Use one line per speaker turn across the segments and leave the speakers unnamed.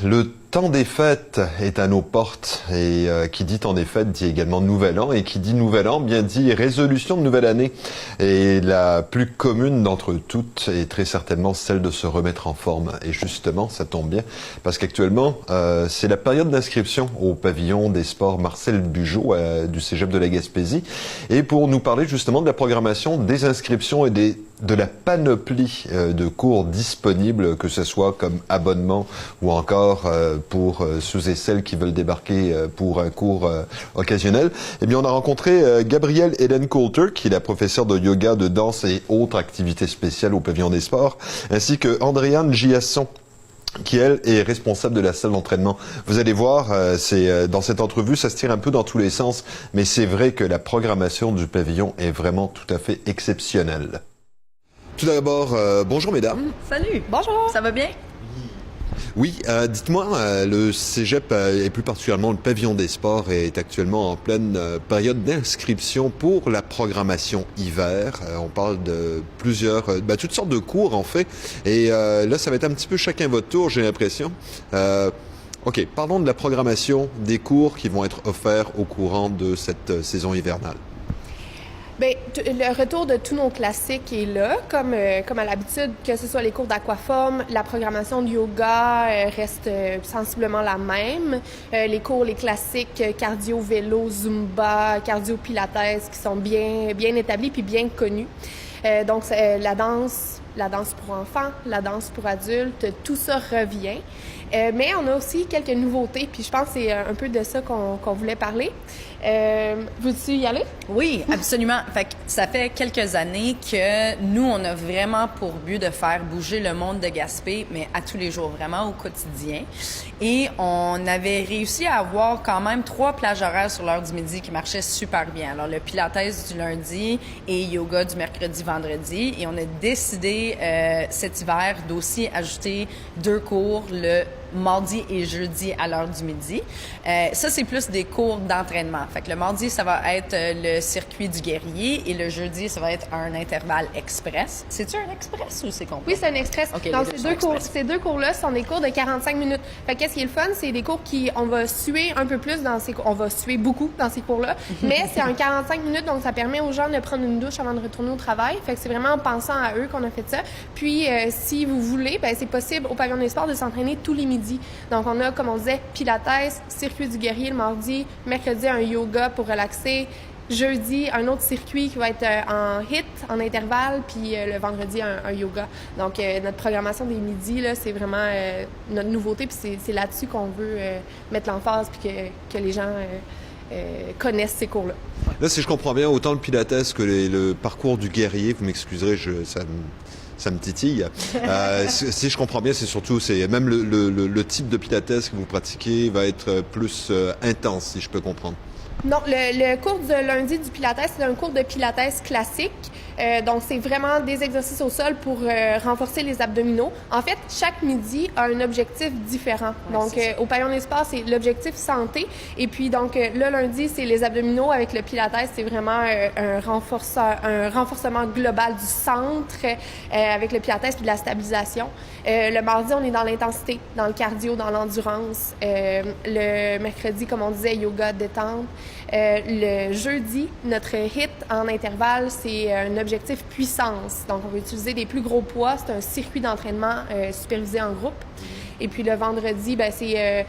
Le temps des fêtes est à nos portes et qui dit temps des fêtes dit également nouvel an et qui dit nouvel an bien dit résolution de nouvelle année. Et la plus commune d'entre toutes est très certainement celle de se remettre en forme. Et justement, ça tombe bien parce qu'actuellement, c'est la période d'inscription au pavillon des sports Marcel Bugeaud du Cégep de la Gaspésie. Et pour nous parler justement de la programmation des inscriptions et de la panoplie de cours disponibles, que ce soit comme abonnement ou encore pour ceux et celles qui veulent débarquer pour un cours occasionnel. Eh bien, on a rencontré Gabrielle Hélène Coulter, qui est la professeure de yoga, de danse et autres activités spéciales au pavillon des sports, ainsi que Andréane Giasson, qui, elle, est responsable de la salle d'entraînement. Vous allez voir, dans cette entrevue, ça se tire un peu dans tous les sens, mais c'est vrai que la programmation du pavillon est vraiment tout à fait exceptionnelle. Tout d'abord, bonjour mesdames.
Salut. Bonjour. Ça va bien?
Oui, dites-moi, le Cégep et plus particulièrement le pavillon des sports est actuellement en pleine période d'inscription pour la programmation hiver. On parle de plusieurs, toutes sortes de cours en fait. Et là, ça va être un petit peu chacun votre tour, j'ai l'impression. OK, parlons de la programmation des cours qui vont être offerts au courant de cette saison hivernale.
Bien, le retour de tous nos classiques est là, comme à l'habitude, que ce soit les cours d'aquaforme, la programmation de yoga reste sensiblement la même. Les cours, les classiques cardio, vélo, zumba, cardio, pilates, qui sont bien établis puis bien connus. Donc, la danse pour enfants, la danse pour adultes, tout ça revient. Mais on a aussi quelques nouveautés, puis je pense que c'est un peu de ça qu'on voulait parler. Veux-tu y aller?
Oui, absolument. Fait que ça fait quelques années que nous, on a vraiment pour but de faire bouger le monde de Gaspé, mais à tous les jours, vraiment au quotidien. Et on avait réussi à avoir quand même 3 plages horaires sur l'heure du midi qui marchaient super bien. Alors, le pilates du lundi et yoga du mercredi, vendredi. Et on a décidé cet hiver d'aussi ajouter 2 cours le mardi et jeudi à l'heure du midi. Ça, c'est plus des cours d'entraînement. Fait que le mardi, ça va être le circuit du guerrier et le jeudi, ça va être un intervalle express. C'est-tu un express ou c'est complet?
Oui, c'est un express.
Okay,
donc, ces deux cours-là sont des cours de 45 minutes. Fait que qu'est-ce qui est le fun? C'est des cours on va suer un peu plus dans ces cours. On va suer beaucoup dans ces cours-là. Mais c'est un 45 minutes, donc ça permet aux gens de prendre une douche avant de retourner au travail. Fait que c'est vraiment en pensant à eux qu'on a fait ça. Puis, si vous voulez, c'est possible au pavillon des sports de s'entraîner tous les midis. Donc, on a, comme on disait, pilates, circuit du guerrier le mardi, mercredi, un yoga pour relaxer, jeudi, un autre circuit qui va être en HIIT, en intervalle, puis le vendredi, un yoga. Donc, notre programmation des midis, là, c'est vraiment notre nouveauté, puis c'est là-dessus qu'on veut mettre l'emphase, puis que les gens connaissent ces cours-là.
Là, si je comprends bien, autant le pilates que le parcours du guerrier, vous m'excuserez, ça me titille. Si je comprends bien, c'est même le type de pilates que vous pratiquez va être plus intense, si je peux comprendre.
Non, le cours de lundi du pilates, c'est un cours de pilates classique. Donc, c'est vraiment des exercices au sol pour renforcer les abdominaux. En fait, chaque midi a un objectif différent. Ouais, donc, au pavillon des sports, c'est l'objectif santé. Et puis, donc, le lundi, c'est les abdominaux. Avec le pilates, c'est vraiment un renforcement global du centre avec le pilates puis de la stabilisation. Le mardi, on est dans l'intensité, dans le cardio, dans l'endurance. Le mercredi, comme on disait, yoga, détente. Le jeudi, notre HIIT en intervalle, c'est un objectif puissance. Donc, on va utiliser des plus gros poids. C'est un circuit d'entraînement supervisé en groupe. Et puis, le vendredi, c'est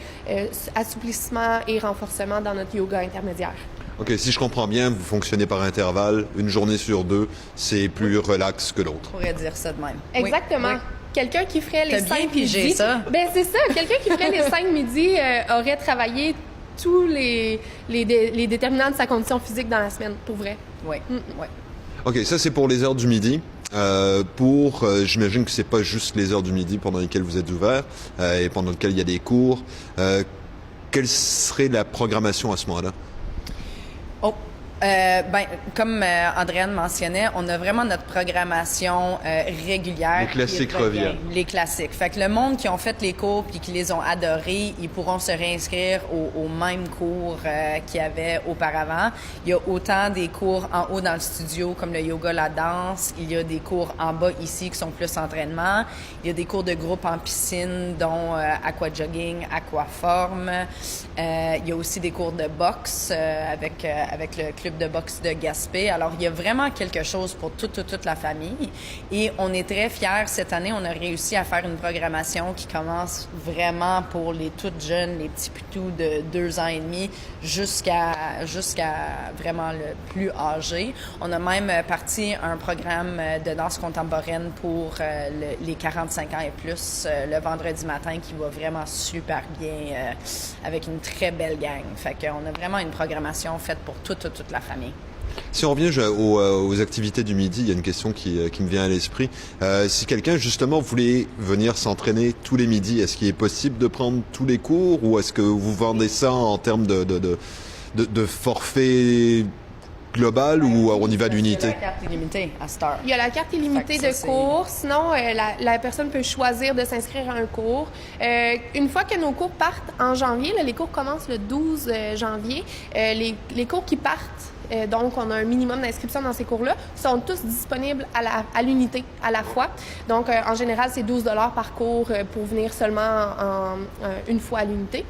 assouplissement et renforcement dans notre yoga intermédiaire.
OK, si je comprends bien, vous fonctionnez par intervalle. Une journée sur 2, c'est plus relax que l'autre.
On pourrait dire ça de même.
Exactement. Oui. Quelqu'un qui ferait les 5 midis...
ça.
C'est ça. Quelqu'un qui ferait les 5 midis aurait travaillé tous les déterminants de sa condition physique dans la semaine, pour vrai.
Oui.
OK, ça, c'est pour les heures du midi. J'imagine que c'est pas juste les heures du midi pendant lesquelles vous êtes ouverts et pendant lesquelles il y a des cours. Quelle serait la programmation à ce moment-là?
Oh, Comme Andréane mentionnait, on a vraiment notre programmation régulière.
Les classiques reviennent.
Les classiques. Fait que le monde qui ont fait les cours puis qui les ont adorés, ils pourront se réinscrire aux mêmes cours qu'il y avait auparavant. Il y a autant des cours en haut dans le studio comme le yoga, la danse. Il y a des cours en bas ici qui sont plus entraînement. Il y a des cours de groupe en piscine, dont aquajogging, aquaforme. Il y a aussi des cours de boxe avec le club de boxe de Gaspé. Alors, il y a vraiment quelque chose pour toute la famille. Et on est très fiers. Cette année, on a réussi à faire une programmation qui commence vraiment pour les toutes jeunes, les petits poutous de 2 ans et demi jusqu'à vraiment le plus âgé. On a même parti un programme de danse contemporaine pour les 45 ans et plus le vendredi matin qui va vraiment super bien avec une très belle gang. Fait qu'on a vraiment une programmation faite pour toute la famille.
Si on revient aux activités du midi, il y a une question qui me vient à l'esprit. Si quelqu'un justement voulait venir s'entraîner tous les midis, est-ce qu'il est possible de prendre tous les cours ou est-ce que vous vendez ça en termes de forfait global ou on y va d'unité?
Il y a la carte illimitée à Star.
Il y a la carte illimitée de cours. Sinon, la personne peut choisir de s'inscrire à un cours. Une fois que nos cours partent en janvier, là, les cours commencent le 12 janvier, les cours qui partent, donc on a un minimum d'inscription dans ces cours-là, sont tous disponibles à l'unité à la fois. Donc, en général, c'est 12 $ par cours pour venir seulement une fois à l'unité.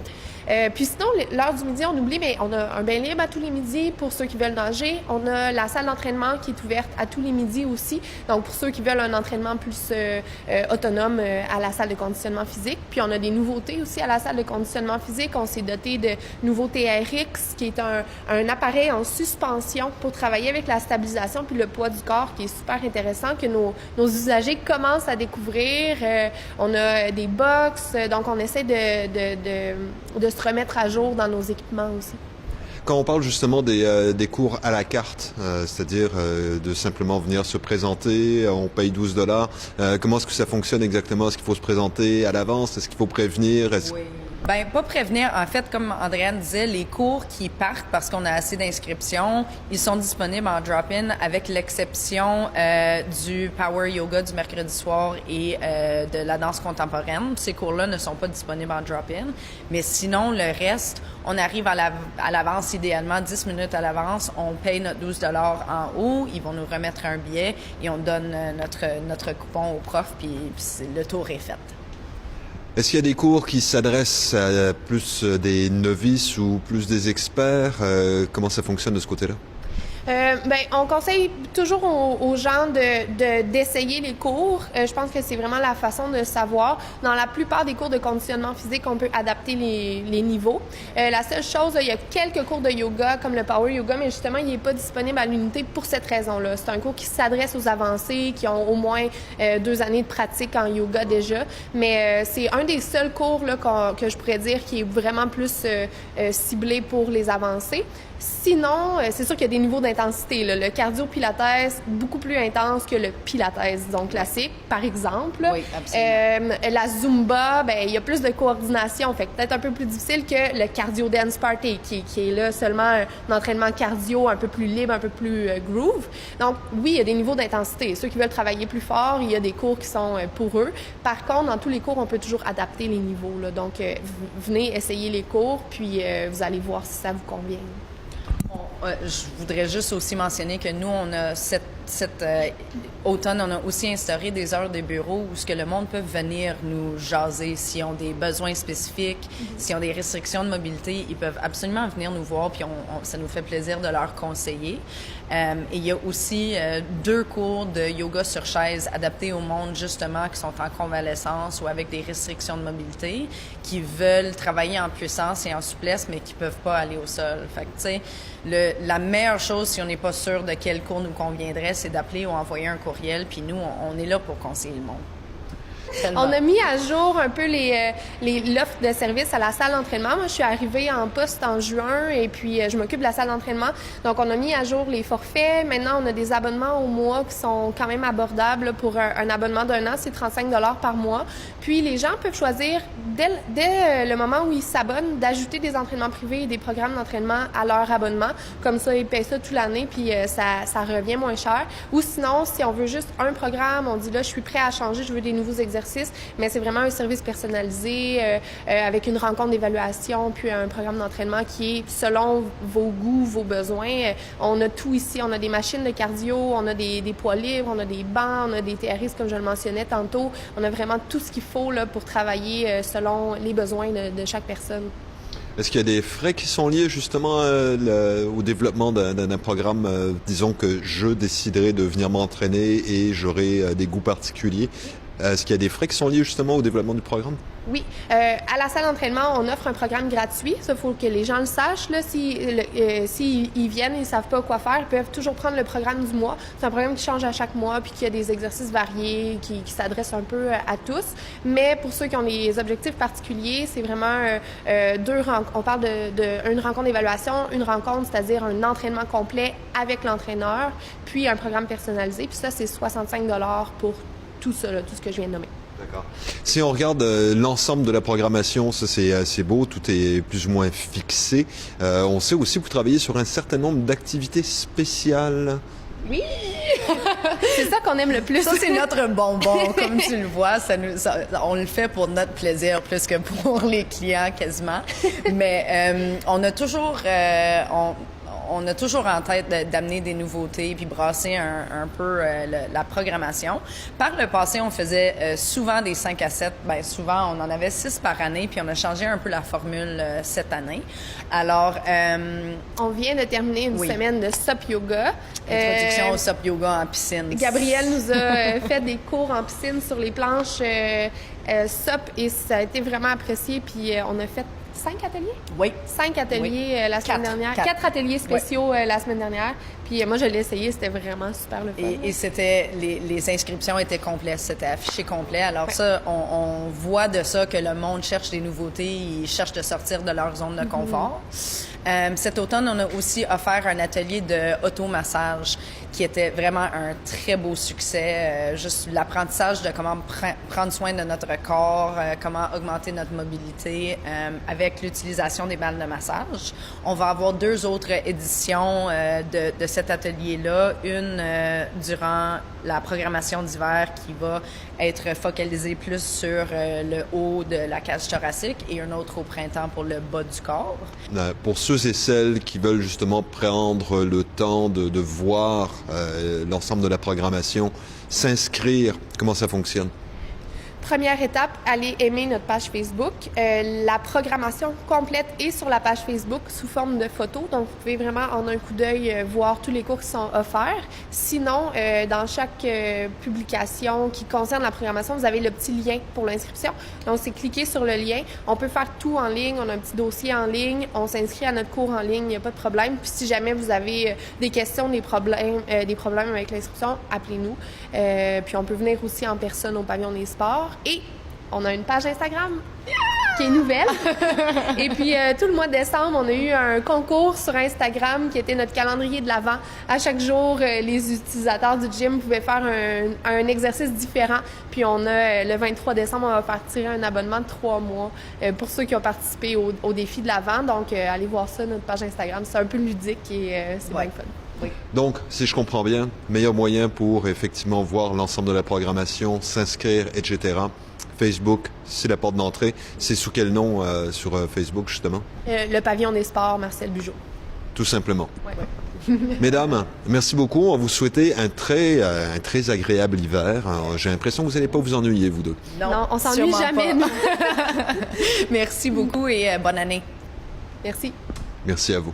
Puis sinon, l'heure du midi, on oublie, mais on a un bain libre à tous les midis pour ceux qui veulent nager. On a la salle d'entraînement qui est ouverte à tous les midis aussi. Donc, pour ceux qui veulent un entraînement plus autonome à la salle de conditionnement physique. Puis, on a des nouveautés aussi à la salle de conditionnement physique. On s'est doté de nouveaux TRX, qui est un appareil en suspension pour travailler avec la stabilisation puis le poids du corps, qui est super intéressant, que nos usagers commencent à découvrir. On a des box, donc on essaie de se remettre à jour dans nos équipements aussi.
Quand on parle justement des cours à la carte, c'est-à-dire de simplement venir se présenter, on paye 12 $, comment est-ce que ça fonctionne exactement? Est-ce qu'il faut se présenter à l'avance? Est-ce qu'il faut prévenir?
Oui. Ben pas prévenir. En fait, comme Andréane disait, les cours qui partent parce qu'on a assez d'inscriptions, ils sont disponibles en drop-in avec l'exception du power yoga du mercredi soir et de la danse contemporaine. Ces cours-là ne sont pas disponibles en drop-in. Mais sinon, le reste, on arrive à l'avance, idéalement 10 minutes à l'avance. On paye notre 12 $ en haut. Ils vont nous remettre un billet et on donne notre coupon au prof, puis le tour est fait.
Est-ce qu'il y a des cours qui s'adressent à plus des novices ou plus des experts? Comment ça fonctionne de ce côté-là?
On conseille toujours aux gens d'essayer les cours. Je pense que c'est vraiment la façon de savoir. Dans la plupart des cours de conditionnement physique, on peut adapter les niveaux. La seule chose, il y a quelques cours de yoga, comme le Power Yoga, mais justement, il n'est pas disponible à l'unité pour cette raison-là. C'est un cours qui s'adresse aux avancés, qui ont au moins 2 années de pratique en yoga déjà. Mais c'est un des seuls cours là, que je pourrais dire qui est vraiment plus ciblé pour les avancés. Sinon, c'est sûr qu'il y a des niveaux d'intensité. Là. Le cardio-pilates, beaucoup plus intense que le pilates, disons, classique, par exemple.
Oui, absolument.
La Zumba, il y a plus de coordination, fait peut-être un peu plus difficile que le Cardio Dance Party, qui est là seulement un entraînement cardio un peu plus libre, un peu plus groove. Donc, oui, il y a des niveaux d'intensité. Ceux qui veulent travailler plus fort, il y a des cours qui sont pour eux. Par contre, dans tous les cours, on peut toujours adapter les niveaux. Là. Donc, venez essayer les cours, puis vous allez voir si ça vous convient.
Je voudrais juste aussi mentionner que nous, on a cet automne, on a aussi instauré des heures de bureau où ce que le monde peut venir nous jaser s'ils ont des besoins spécifiques, s'ils ont des restrictions de mobilité, ils peuvent absolument venir nous voir, puis ça nous fait plaisir de leur conseiller. Et il y a aussi 2 cours de yoga sur chaise adaptés au monde, justement, qui sont en convalescence ou avec des restrictions de mobilité, qui veulent travailler en puissance et en souplesse, mais qui peuvent pas aller au sol. Fait que, tu sais, la meilleure chose, si on n'est pas sûr de quel cours nous conviendrait, c'est d'appeler ou envoyer un courriel, puis nous, on est là pour conseiller le monde. Tellement.
On a mis à jour un peu l'offre de service à la salle d'entraînement. Moi, je suis arrivée en poste en juin et puis je m'occupe de la salle d'entraînement. Donc, on a mis à jour les forfaits. Maintenant, on a des abonnements au mois qui sont quand même abordables. Pour un abonnement d'1 an, c'est 35 $ par mois. Puis, les gens peuvent choisir, dès le moment où ils s'abonnent, d'ajouter des entraînements privés et des programmes d'entraînement à leur abonnement. Comme ça, ils payent ça toute l'année, puis ça revient moins cher. Ou sinon, si on veut juste un programme, on dit là, je suis prêt à changer, je veux des nouveaux exercices, mais c'est vraiment un service personnalisé avec une rencontre d'évaluation, puis un programme d'entraînement qui est selon vos goûts, vos besoins. On a tout ici. On a des machines de cardio, on a des poids libres, on a des bancs, on a des TRX, comme je le mentionnais tantôt. On a vraiment tout ce qu'il faut là, pour travailler selon les besoins de chaque personne.
Est-ce qu'il y a des frais qui sont liés justement au développement d'un programme? Disons que je déciderai de venir m'entraîner et j'aurai des goûts particuliers. Est-ce qu'il y a des frais qui sont liés justement au développement du programme?
Oui. À la salle d'entraînement, on offre un programme gratuit. Ça, il faut que les gens le sachent. S'ils viennent et ils ne savent pas quoi faire, ils peuvent toujours prendre le programme du mois. C'est un programme qui change à chaque mois puis qui a des exercices variés, qui s'adresse un peu à tous. Mais pour ceux qui ont des objectifs particuliers, c'est vraiment on parle d'une rencontre d'évaluation, une rencontre, c'est-à-dire un entraînement complet avec l'entraîneur, puis un programme personnalisé. Puis ça, c'est 65 $ pour tout ça, tout ce que je viens de nommer.
D'accord. Si on regarde l'ensemble de la programmation, ça c'est beau, tout est plus ou moins fixé. On sait aussi que vous travaillez sur un certain nombre d'activités spéciales.
Oui! C'est ça qu'on aime le plus.
Ça, c'est notre bonbon. Comme tu le vois, on le fait pour notre plaisir plus que pour les clients quasiment. Mais on a toujours en tête d'amener des nouveautés puis brasser un peu la programmation. Par le passé, on faisait souvent des 5 à 7. Bien, souvent, on en avait 6 par année, puis on a changé un peu la formule cette année. Alors...
on vient de terminer une semaine de SUP Yoga.
Introduction au SUP Yoga en piscine.
Gabrielle nous a fait des cours en piscine sur les planches SUP et ça a été vraiment apprécié. Puis on a fait 5 ateliers?
Oui.
5 ateliers la semaine dernière. 4 ateliers spéciaux la semaine dernière. Puis moi, je l'ai essayé, c'était vraiment super le fun.
Et c'était, les inscriptions étaient complètes, c'était affiché complet. Alors ça, on voit de ça que le monde cherche des nouveautés, ils cherchent de sortir de leur zone de confort. Cet automne, on a aussi offert un atelier de automassage qui était vraiment un très beau succès. Juste l'apprentissage de comment prendre soin de notre corps, comment augmenter notre mobilité avec l'utilisation des balles de massage. On va avoir 2 autres éditions de cet atelier-là. Une durant la programmation d'hiver qui va être focalisée plus sur le haut de la cage thoracique et une autre au printemps pour le bas du corps.
Pour ceux et celles qui veulent justement prendre le temps de voir l'ensemble de la programmation, s'inscrire, comment ça fonctionne?
Première étape, allez aimer notre page Facebook. La programmation complète est sur la page Facebook sous forme de photos. Donc, vous pouvez vraiment en un coup d'œil voir tous les cours qui sont offerts. Sinon, dans chaque publication qui concerne la programmation, vous avez le petit lien pour l'inscription. Donc, c'est cliquer sur le lien. On peut faire tout en ligne. On a un petit dossier en ligne. On s'inscrit à notre cours en ligne. Il n'y a pas de problème. Puis, si jamais vous avez des questions, des problèmes avec l'inscription, appelez-nous. Puis, on peut venir aussi en personne au pavillon des sports. Et on a une page Instagram qui est nouvelle. Et puis, tout le mois de décembre, on a eu un concours sur Instagram qui était notre calendrier de l'Avent. À chaque jour, les utilisateurs du gym pouvaient faire un exercice différent. Puis, on a le 23 décembre, on va faire tirer un abonnement de 3 mois pour ceux qui ont participé au défi de l'Avent. Donc, allez voir ça, notre page Instagram. C'est un peu ludique et c'est bien fun.
Oui.
Donc, si je comprends bien, meilleur moyen pour effectivement voir l'ensemble de la programmation, s'inscrire, etc. Facebook, c'est la porte d'entrée. C'est sous quel nom sur Facebook, justement? Le
pavillon des sports, Marcel Bugeaud.
Tout simplement.
Ouais.
Mesdames, merci beaucoup. On vous souhaite un très agréable hiver. J'ai l'impression que vous n'allez pas vous ennuyer, vous deux.
Non, on s'ennuie jamais.
Merci beaucoup et bonne année.
Merci.
Merci à vous.